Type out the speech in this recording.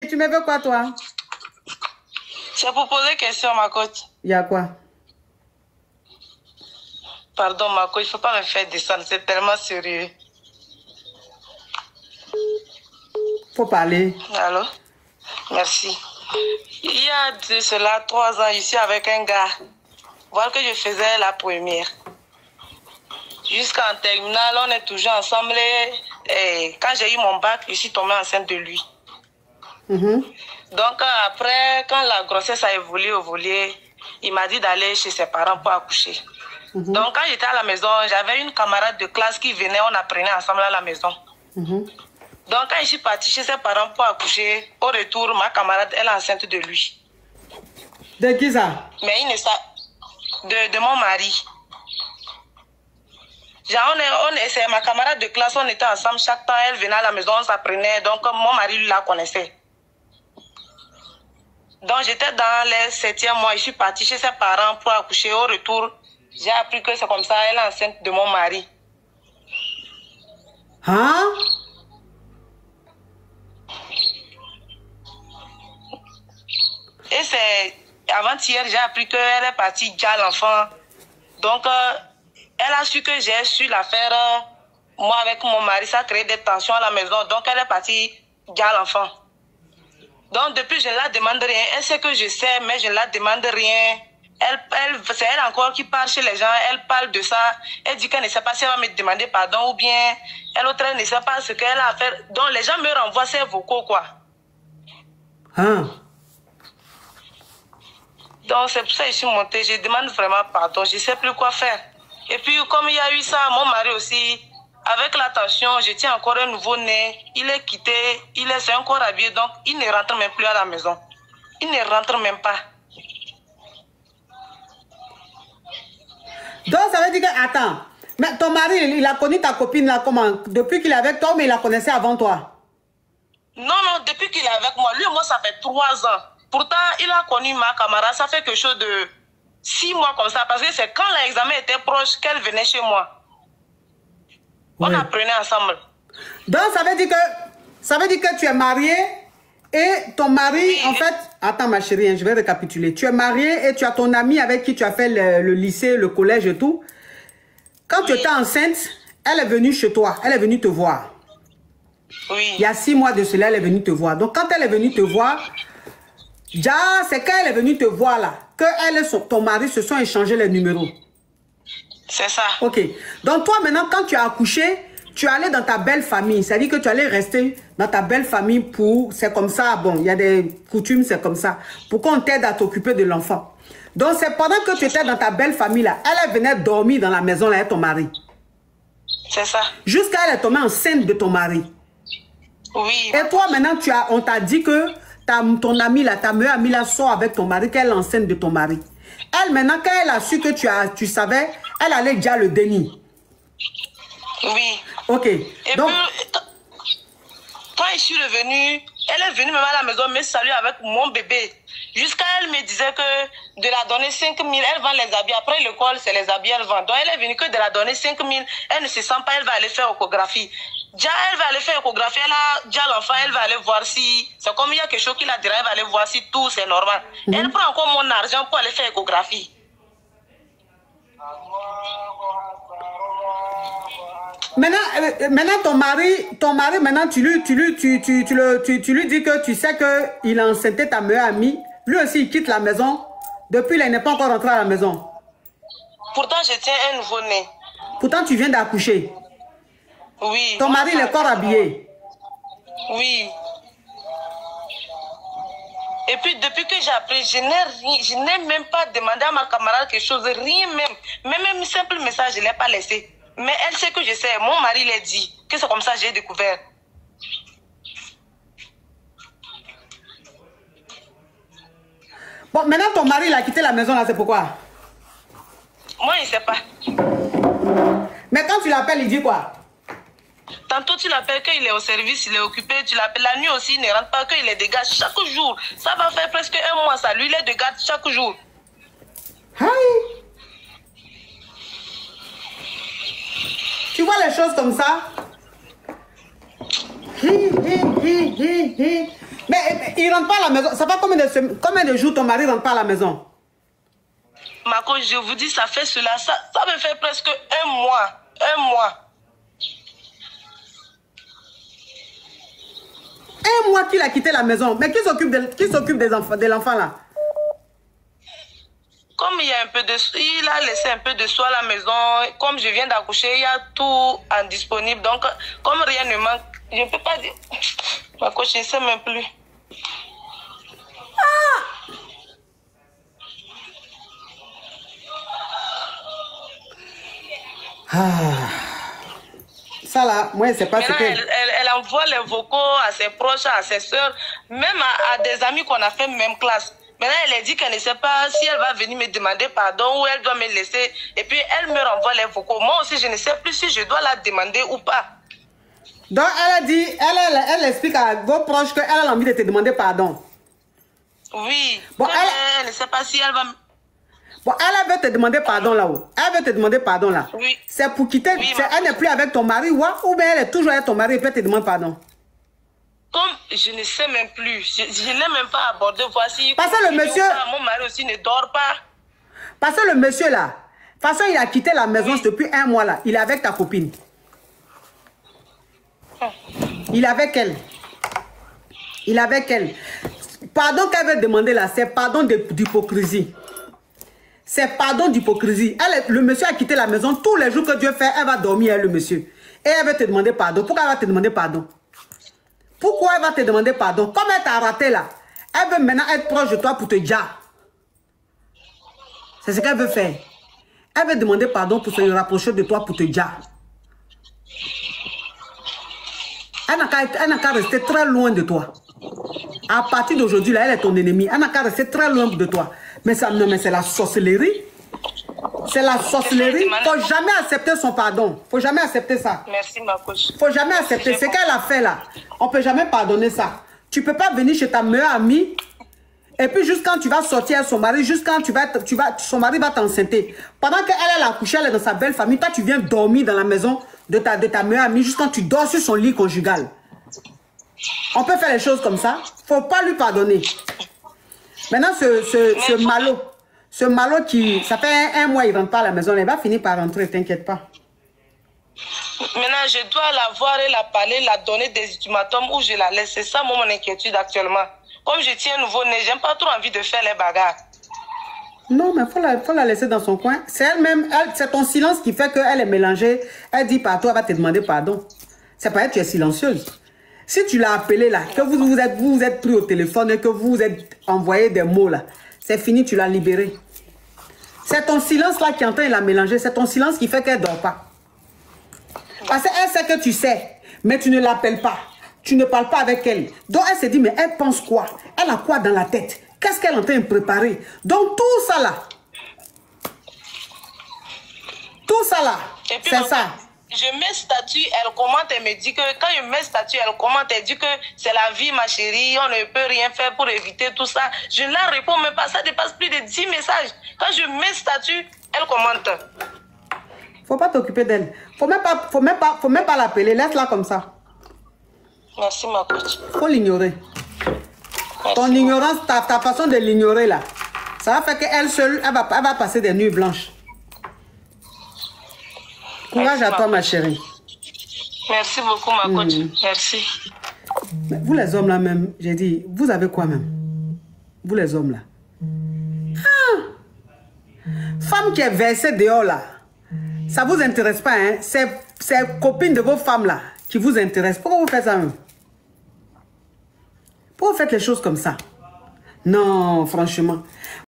tu me veux quoi, toi? C'est pour poser question, ma coach. Il y a quoi? Pardon, ma coach, il ne faut pas me faire descendre, c'est tellement sérieux. Faut parler. Allô? Merci. Il y a de cela 3 ans, je suis avec un gars. Voilà que je faisais la première. Jusqu'en terminale, on est toujours ensemble. Et quand j'ai eu mon bac, je suis tombée enceinte de lui. Donc après, quand la grossesse a évolué, il m'a dit d'aller chez ses parents pour accoucher. Donc quand j'étais à la maison, j'avais une camarade de classe qui venait, on apprenait ensemble à la maison. Donc quand je suis partie chez ses parents pour accoucher, au retour, ma camarade, elle est enceinte de lui. De qui ça? Mais il ne sait de mon mari. Genre, c'est ma camarade de classe, on était ensemble chaque temps, elle venait à la maison, on s'apprenait, donc mon mari lui la connaissait. Donc j'étais dans les 7e mois, je suis partie chez ses parents pour accoucher. Au retour, j'ai appris que c'est comme ça, elle est enceinte de mon mari. Hein? Et c'est avant-hier, j'ai appris qu'elle est partie déjà l'enfant. Donc, elle a su que j'ai su l'affaire. Moi, avec mon mari, ça a créé des tensions à la maison. Donc, elle est partie déjà l'enfant. Donc, depuis, je ne la demande rien. Elle sait que je sais, mais je ne la demande rien. C'est elle encore qui parle chez les gens. Elle parle de ça. Elle dit qu'elle ne sait pas si elle va me demander pardon ou bien elle autre, elle ne sait pas ce qu'elle a à faire. Donc, les gens me renvoient ces vocaux, quoi. Hein? Donc, c'est pour ça que je suis montée. Je demande vraiment pardon. Je ne sais plus quoi faire. Et puis, comme il y a eu ça, mon mari aussi, avec la tension, je tiens encore un nouveau-né. Il est quitté, c'est encore habillé, donc il ne rentre même plus à la maison. Il ne rentre même pas. Donc, ça veut dire que, attends, mais ton mari, il a connu ta copine là, comment? Depuis qu'il est avec toi, mais il la connaissait avant toi? Non, depuis qu'il est avec moi. Lui et moi, ça fait 3 ans. Pourtant, il a connu ma camarade, ça fait quelque chose de 6 mois comme ça, parce que c'est quand l'examen était proche qu'elle venait chez moi. On apprenait ensemble. Donc, ça veut dire que tu es marié et ton mari, oui. En fait... Attends, ma chérie, je vais récapituler. Tu es marié et tu as ton ami avec qui tu as fait le lycée, le collège et tout. Quand tu étais enceinte, elle est venue chez toi. Elle est venue te voir. Oui. Il y a 6 mois de cela, elle est venue te voir. Donc, quand elle est venue te voir, déjà, c'est quand elle est venue te voir là, que elle et ton mari se sont échangés les numéros. C'est ça. Ok. Donc, toi, maintenant, quand tu as accouché, tu es allé dans ta belle famille. C'est-à-dire que tu allais rester dans ta belle famille pour... C'est comme ça, bon, il y a des coutumes, c'est comme ça. Pour qu'on t'aide à t'occuper de l'enfant. Donc, c'est pendant que tu étais dans ta belle famille là, elle venait dormir dans la maison là avec ton mari. C'est ça. Jusqu'à elle est tombée enceinte de ton mari. Oui. Et toi, maintenant, on t'a dit que ton amie là, ta meilleure amie là, sort avec ton mari, qu'elle est enceinte de ton mari. Elle, maintenant, quand elle a su que tu savais, elle allait déjà le déni. Oui. Ok. Et donc, puis, quand je suis revenue, elle est venue même à la maison me saluer avec mon bébé. Jusqu'à elle me disait que de la donner 5 000, elle vend les habits. Après l'école, c'est les habits, elle vend. Donc elle est venue que de la donner 5 000, elle ne se sent pas, elle va aller faire échographie. Déjà, elle va aller faire échographie, elle a déjà l'enfant, elle va aller voir si... C'est comme il y a quelque chose qui la dira, elle va aller voir si tout c'est normal. Elle prend encore mon argent pour aller faire échographie. Maintenant, ton mari, maintenant, tu lui dis que tu sais qu'il a enceinté ta meilleure amie. Lui aussi, il quitte la maison. Depuis là, il n'est pas encore rentré à la maison. Pourtant, je tiens un nouveau-né. Pourtant, tu viens d'accoucher. Oui. Ton mari, il est encore habillé. Oui. Et puis, depuis que j'ai appris, je n'ai même pas demandé à ma camarade quelque chose, rien même. Même un simple message, je ne l'ai pas laissé. Mais elle sait que je sais, mon mari l'a dit, que c'est comme ça que j'ai découvert. Bon, maintenant ton mari il a quitté la maison là, c'est pourquoi? Moi, je ne sais pas. Mais quand tu l'appelles, il dit quoi? Tantôt, tu l'appelles qu'il est au service, il est occupé. Tu l'appelles la nuit aussi, il ne rentre pas, qu'il est de garde chaque jour. Ça va faire presque 1 mois, ça. Lui, il est de garde chaque jour. Hi. Tu vois les choses comme ça? Mais il rentre pas à la maison. Ça fait combien de jours ton mari rentre pas à la maison? Ma coach, je vous dis, ça fait cela. Ça me fait presque un mois. Un mois. Un mois qu'il a quitté la maison. Mais qui s'occupe de l'enfant là? Comme il y a un peu de... Il a laissé un peu de soin à la maison. Comme je viens d'accoucher, il y a tout en disponible. Donc, comme rien ne manque, je ne peux pas dire... Ma coach, je ne sais même plus. Ça là, moi, c'est pas ce que... Elle envoie les vocaux à ses proches, à ses soeurs, même à des amis qu'on a fait même classe. Maintenant, elle a dit qu'elle ne sait pas si elle va venir me demander pardon ou elle doit me laisser. Et puis, elle me renvoie les vocaux. Moi aussi, je ne sais plus si je dois la demander ou pas. Donc, elle a dit, elle explique à vos proches qu'elle a envie de te demander pardon. Oui. Bon, elle ne sait pas si elle va... Bon, elle veut te demander pardon là-haut. Elle veut te demander pardon là. Oui. C'est pour quitter... Oui, elle n'est plus avec ton mari ou bien elle est toujours avec ton mari et puis elle te demande pardon. Comme je ne sais même plus, je n'ai même pas abordé. Voici. Parce que le monsieur... Mon mari aussi ne dort pas. Parce que le monsieur là, de toute façon, il a quitté la maison depuis un mois là. Il est avec ta copine. Il est avec elle. Il est avec elle. Pardon qu'elle veut demander là, c'est pardon d'hypocrisie. C'est pardon d'hypocrisie. Le monsieur a quitté la maison. Tous les jours que Dieu fait, elle va dormir, le monsieur. Et elle veut te demander pardon. Pourquoi elle va te demander pardon? Pourquoi elle va te demander pardon? Comme elle t'a raté là, elle veut maintenant être proche de toi pour te dire. C'est ce qu'elle veut faire. Elle veut demander pardon pour se rapprocher de toi pour te dire. Elle n'a qu'à rester très loin de toi. À partir d'aujourd'hui, là, elle est ton ennemi. Elle n'a qu'à rester très loin de toi. Mais c'est la sorcellerie. C'est la sorcellerie. Il ne faut jamais accepter son pardon. Il ne faut jamais accepter ça. Merci, ma coach. Il ne faut jamais accepter. Ce qu'elle a fait là, on ne peut jamais pardonner ça. Tu ne peux pas venir chez ta meilleure amie et puis juste quand tu vas sortir avec son mari, juste quand son mari va t'enceinter. Pendant qu'elle a accouché, elle est dans sa belle famille, toi tu viens dormir dans la maison de ta meilleure amie, juste quand tu dors sur son lit conjugal. On peut faire les choses comme ça. Il ne faut pas lui pardonner. Maintenant, ce malot qui, ça fait un mois, il ne rentre pas à la maison, il va finir par rentrer, t'inquiète pas. Maintenant, je dois la voir et la parler, la donner des ultimatums où je la laisse. C'est ça mon inquiétude actuellement. Comme je tiens nouveau-né, j'aime pas trop envie de faire les bagarres. Non, mais faut la laisser dans son coin. C'est elle-même, c'est ton silence qui fait qu'elle est mélangée. Elle dit partout, elle va te demander pardon. C'est pas elle, tu es silencieuse. Si tu l'as appelée là, que vous vous êtes pris au téléphone et que vous vous êtes envoyé des mots là, c'est fini, tu l'as libérée. C'est ton silence là qui est en train de la mélanger. C'est ton silence qui fait qu'elle ne dort pas. Parce qu'elle sait que tu sais, mais tu ne l'appelles pas. Tu ne parles pas avec elle. Donc elle se dit, mais elle pense quoi? Elle a quoi dans la tête? Qu'est-ce qu'elle est en train de préparer? Donc tout ça là, c'est ça. Je mets statut, elle commente, elle me dit que quand je mets statut, elle commente, elle dit que c'est la vie, ma chérie, on ne peut rien faire pour éviter tout ça. Je ne la réponds même pas, ça dépasse plus de 10 messages. Quand je mets statut, elle commente. Faut pas t'occuper d'elle. Faut même pas l'appeler, laisse-la comme ça. Merci, ma coach. Faut l'ignorer. Ton ignorance, ta façon de l'ignorer là, ça va faire qu'elle seule, elle va passer des nuits blanches. Courage à toi, ma chérie. Merci beaucoup, ma coach. Merci. Mais vous les hommes là même, j'ai dit, vous avez quoi même? Vous les hommes là. Femme qui est versée dehors là, ça vous intéresse pas, hein? C'est copines de vos femmes là qui vous intéressent. Pourquoi vous faites ça même? Pourquoi vous faites les choses comme ça? Non, franchement.